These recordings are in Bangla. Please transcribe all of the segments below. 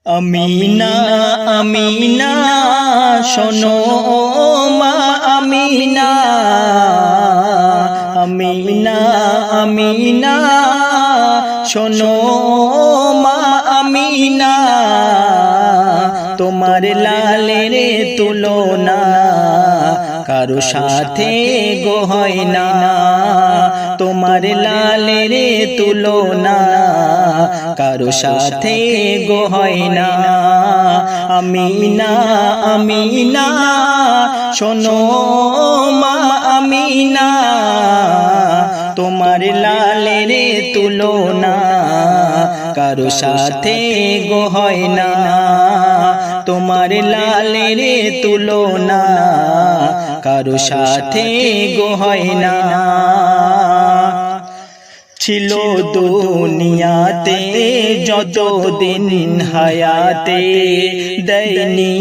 আমিনা আমিনা শোনো মা আমিনা, আমিনা আমিনা শোনো মা আমিনা, তোমার লালের তুলনা কারো সাথে গো হয় না, তোমার লালের তুলনা কারো সাথে গো হয় না। আমিনা আমিনা শোনো মা আমিনা, তোমার লালের তুলনা কারো সাথে গো হয় না, তোমার লালের তুলনা কারো সাথে গো হয় না। ছিল দুনিয়াতে যতদিন হায়াতে, দেয়নি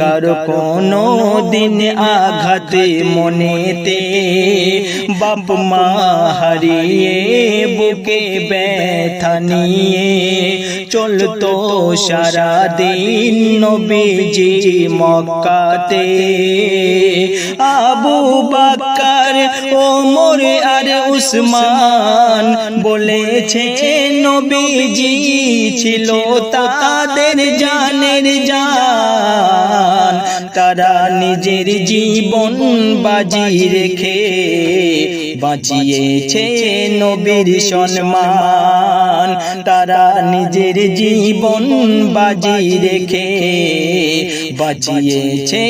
কারো কোনো দিন আঘাত মনেতে, বাপ মা হারিয়ে বুকে ব্যথা নিয়ে চলতো সারাদিন নবীজি মক্কাতে। আবু বকর ওমর আর উসমান বলেছে নবীজি ছিল তাদের জানের জান, তারা নিজের জীবন বাজি রেখে বাঁচিয়েছে নবীর সম্মান, তারা নিজের জীবন বাজি রেখে বাঁচিয়েছে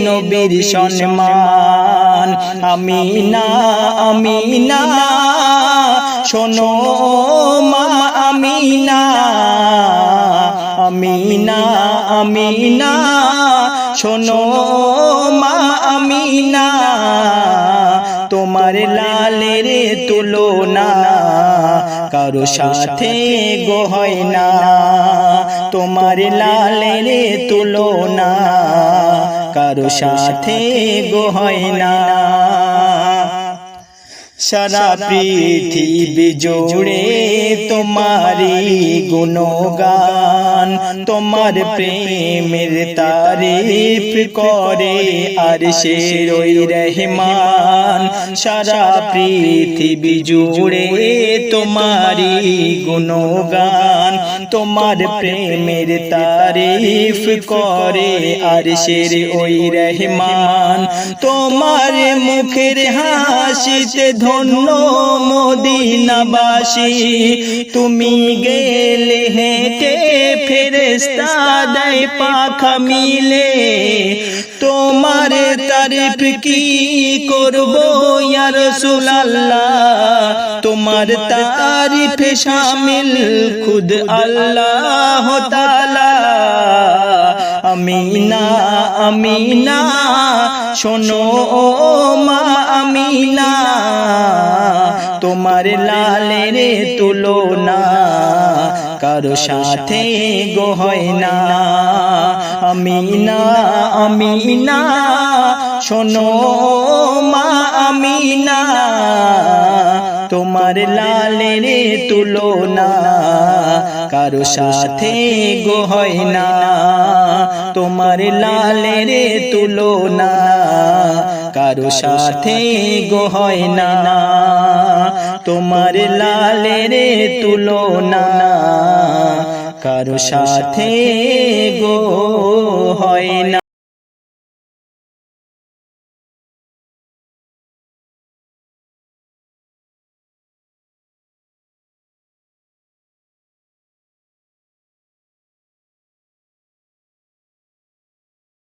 নবীর সম্মান। আমিনা আমিনা শোনো মা আমিনা, আমিনা আমিনা শোনো মা আমিনা, তোমার লালের তুলনা কারো সাথে গো হয় না, তোমার লালের তুলনা কারো সাথে গো হয় না। সারা পৃথিবী জুড়ে তোমারি গুণগান, তোমার প্রেমের তারিফ করে আরশের ওই রহমান। সারা পৃথিবী জুড়ে তোমারি গুণগান, তোমার প্রেমের তারিফ করে আরশের ওই রহমান। তোমার মুখের হাসিতে ধন্য মদিনাবাসী, তুমি গেলে হেঁটে ফেরেশতা দেয় পাখা মিলে, তোমার তারিফ কি করব ইয়া রাসূলুল্লাহ, তোমার তারিফে শামিল খুদ আল্লাহ তাআলা। আমিনা আমিনা শোনো মা আমিনা, তোমার লালের তুলনা কারো সাথে গো হয় না। আমিনা আমিনা শোনো মা আমিনা, তোমার লালের তুলনা কারো সাথে গো হয় না, তোমার লালের তুলনা কারো সাথে গো হয় না, তোমার লালের তুলনা কারো সাথে গো হয় না।